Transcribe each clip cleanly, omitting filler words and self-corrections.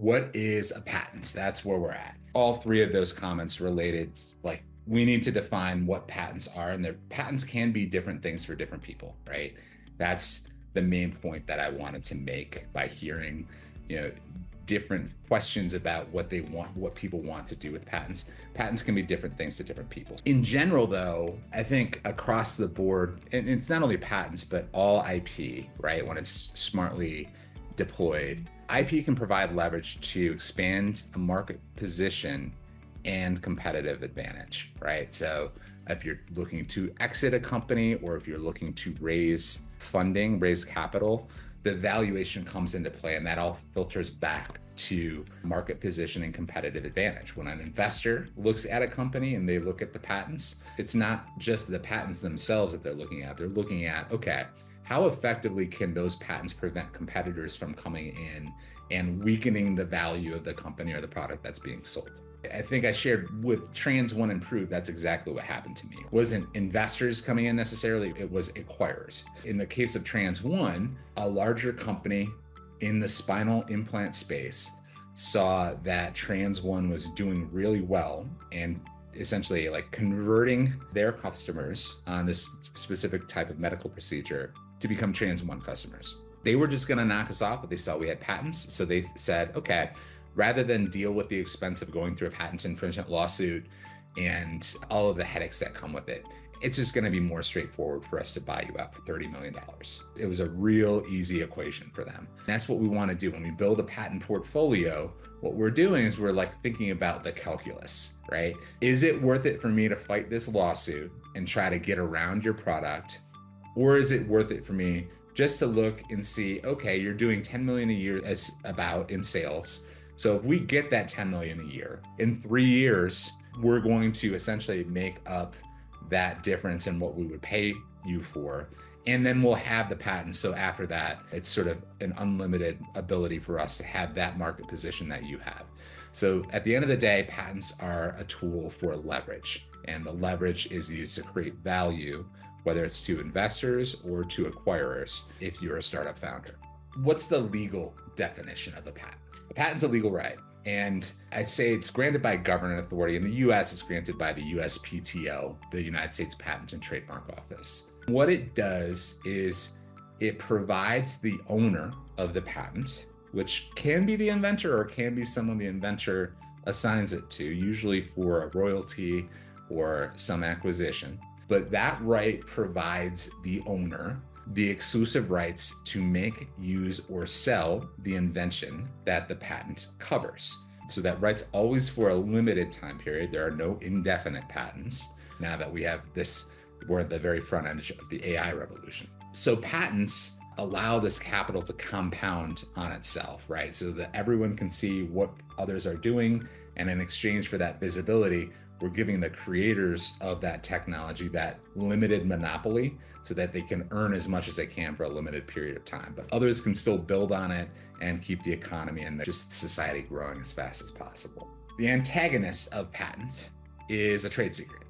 What is a patent? That's where we're at. All three of those comments related, like we need to define what patents are, and their patents can be different things for different people, right? That's the main point that I wanted to make by hearing, you know, different questions about what they want, what people want to do with patents. Patents can be different things to different people. In general, though, I think across the board, and it's not only patents, but all IP, right? When it's smartly deployed, IP can provide leverage to expand a market position and competitive advantage, right? So if you're looking to exit a company or if you're looking to raise funding, raise capital, the valuation comes into play, and that all filters back to market position and competitive advantage. When an investor looks at a company and they look at the patents, it's not just the patents themselves that they're looking at. They're looking at, okay, how effectively can those patents prevent competitors from coming in and weakening the value of the company or the product that's being sold? I think I shared with Trans One and Prove, that's exactly what happened to me. It wasn't investors coming in necessarily, it was acquirers. In the case of Trans One, a larger company in the spinal implant space saw that Trans One was doing really well and essentially like converting their customers on this specific type of medical procedure to become Trans One customers. They were just going to knock us off, but they saw we had patents. So they said, okay, rather than deal with the expense of going through a patent infringement lawsuit and all of the headaches that come with it, it's just going to be more straightforward for us to buy you out for $30 million. It was a real easy equation for them. That's what we want to do. When we build a patent portfolio, what we're doing is we're like thinking about the calculus, right? Is it worth it for me to fight this lawsuit and try to get around your product? Or is it worth it for me just to look and see, okay, you're doing 10 million a year as about in sales. So if we get that 10 million a year, in 3 years, we're going to essentially make up that difference in what we would pay you for. And then we'll have the patent. So after that, it's sort of an unlimited ability for us to have that market position that you have. So at the end of the day, patents are a tool for leverage. And the leverage is used to create value, whether it's to investors or to acquirers if you're a startup founder. What's the legal definition of a patent? A patent's a legal right. And I say it's granted by a government authority. In the US, it's granted by the USPTO, the United States Patent and Trademark Office. What it does is it provides the owner of the patent, which can be the inventor or can be someone the inventor assigns it to, usually for a royalty or some acquisition. But that right provides the owner the exclusive rights to make, use, or sell the invention that the patent covers. So that right's always for a limited time period. There are no indefinite patents. Now that we have this, we're at the very front end of the AI revolution. So patents allow this capital to compound on itself, right? So that everyone can see what others are doing. And in exchange for that visibility, we're giving the creators of that technology that limited monopoly so that they can earn as much as they can for a limited period of time. But others can still build on it and keep the economy and just society growing as fast as possible. The antagonist of patents is a trade secret.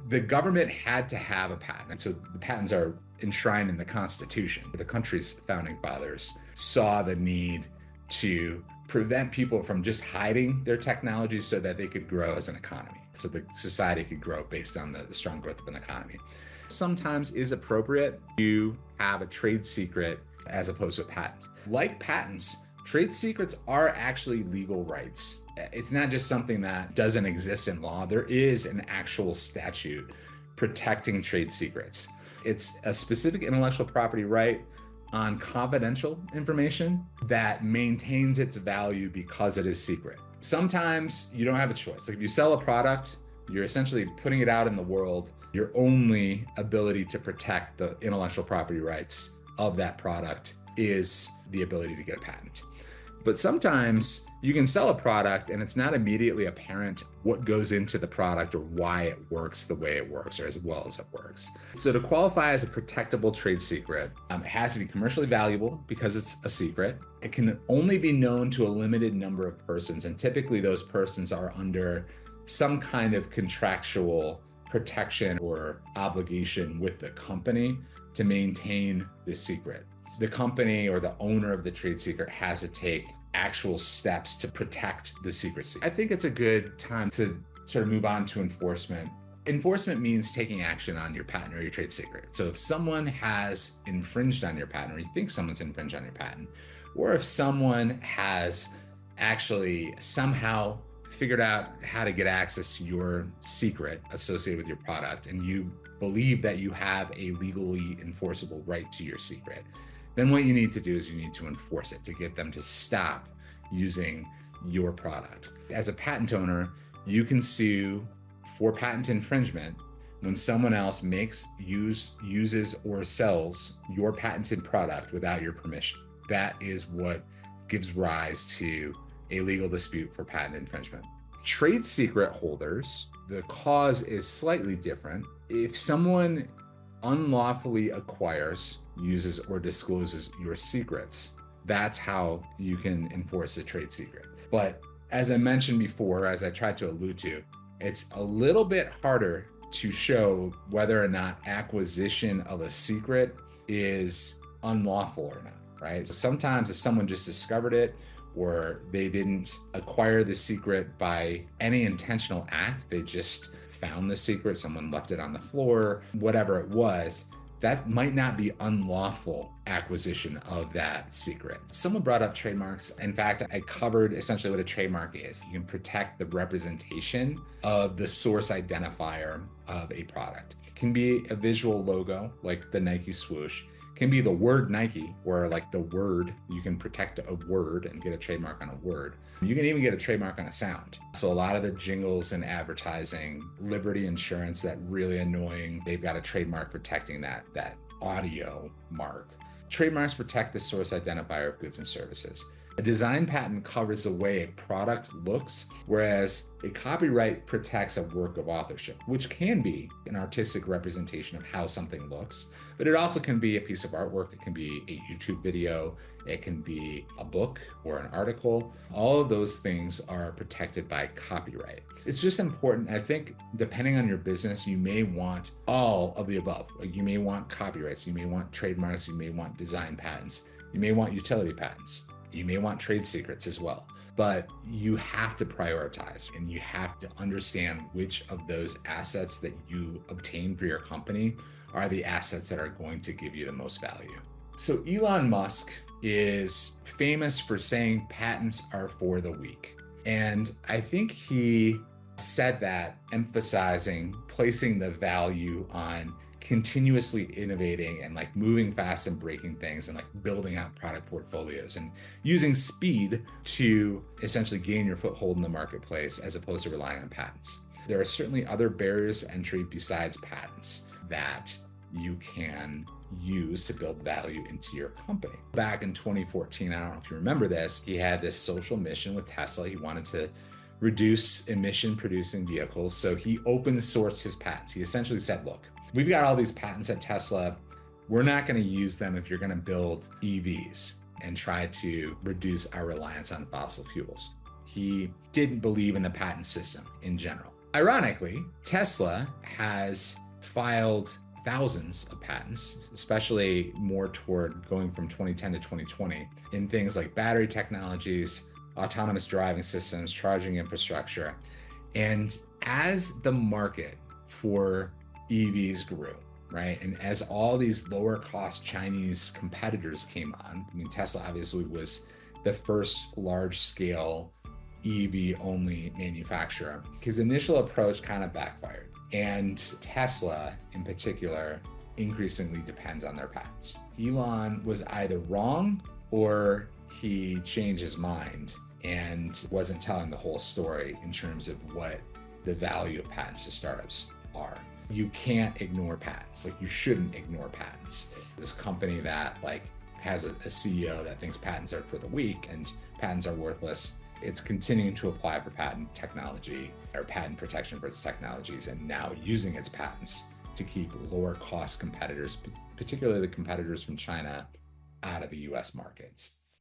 The government had to have a patent. And so the patents are enshrined in the Constitution. The country's founding fathers saw the need to prevent people from just hiding their technology so that they could grow as an economy, so the society could grow based on the strong growth of an economy. Sometimes is appropriate to have a trade secret as opposed to a patent. Like patents, trade secrets are actually legal rights. It's not just something that doesn't exist in law. There is an actual statute protecting trade secrets. It's a specific intellectual property right on confidential information that maintains its value because it is secret. Sometimes you don't have a choice. Like if you sell a product, you're essentially putting it out in the world. Your only ability to protect the intellectual property rights of that product is the ability to get a patent. But sometimes you can sell a product and it's not immediately apparent what goes into the product or why it works the way it works or as well as it works. So to qualify as a protectable trade secret, it has to be commercially valuable because it's a secret. It can only be known to a limited number of persons, and typically those persons are under some kind of contractual protection or obligation with the company to maintain the secret. The company or the owner of the trade secret has to take actual steps to protect the secrecy. I think it's a good time to sort of move on to enforcement. Enforcement means taking action on your patent or your trade secret. So if someone has infringed on your patent, or you think someone's infringed on your patent, or if someone has actually somehow figured out how to get access to your secret associated with your product, and you believe that you have a legally enforceable right to your secret, then what you need to do is you need to enforce it to get them to stop using your product. As a patent owner, you can sue for patent infringement when someone else makes, uses, or sells your patented product without your permission. That is what gives rise to a legal dispute for patent infringement. Trade secret holders, the cause is slightly different. If someone unlawfully acquires, uses, or discloses your secrets, that's how you can enforce a trade secret. But as I mentioned before, as I tried to allude to, it's a little bit harder to show whether or not acquisition of a secret is unlawful or not, right? So sometimes if someone just discovered it, or they didn't acquire the secret by any intentional act, they just found the secret, someone left it on the floor, whatever it was, that might not be unlawful acquisition of that secret. Someone brought up trademarks. In fact, I covered essentially what a trademark is. You can protect the representation of the source identifier of a product. It can be a visual logo like the Nike swoosh. It can be the word Nike, or like the word. You can protect a word and get a trademark on a word. You can even get a trademark on a sound. So a lot of the jingles and advertising, Liberty Insurance, that really annoying, they've got a trademark protecting that audio mark. Trademarks protect the source identifier of goods and services. A design patent covers the way a product looks, whereas a copyright protects a work of authorship, which can be an artistic representation of how something looks, but it also can be a piece of artwork. It can be a YouTube video. It can be a book or an article. All of those things are protected by copyright. It's just important. I think depending on your business, you may want all of the above. Like you may want copyrights, you may want trademarks, you may want design patents, you may want utility patents. You may want trade secrets as well, but you have to prioritize and you have to understand which of those assets that you obtain for your company are the assets that are going to give you the most value. So Elon Musk is famous for saying patents are for the weak. And I think he said that emphasizing, placing the value on continuously innovating and like moving fast and breaking things and like building out product portfolios and using speed to essentially gain your foothold in the marketplace as opposed to relying on patents. There are certainly other barriers to entry besides patents that you can use to build value into your company. Back in 2014, I don't know if you remember this, he had this social mission with Tesla. He wanted to reduce emission producing vehicles. So he open sourced his patents. He essentially said, look, we've got all these patents at Tesla. We're not going to use them if you're going to build EVs and try to reduce our reliance on fossil fuels. He didn't believe in the patent system in general. Ironically, Tesla has filed thousands of patents, especially more toward going from 2010 to 2020 in things like battery technologies, autonomous driving systems, charging infrastructure. And as the market for EVs grew, right? And as all these lower cost Chinese competitors came on, I mean, Tesla obviously was the first large scale EV only manufacturer. His initial approach kind of backfired. And Tesla in particular increasingly depends on their patents. Elon was either wrong or he changed his mind and wasn't telling the whole story in terms of what the value of patents to startups are. You can't ignore patents. Like you shouldn't ignore patents. This company that like has a CEO that thinks patents are for the weak and patents are worthless, it's continuing to apply for patent technology or patent protection for its technologies and now using its patents to keep lower cost competitors, particularly the competitors from China, out of the US markets.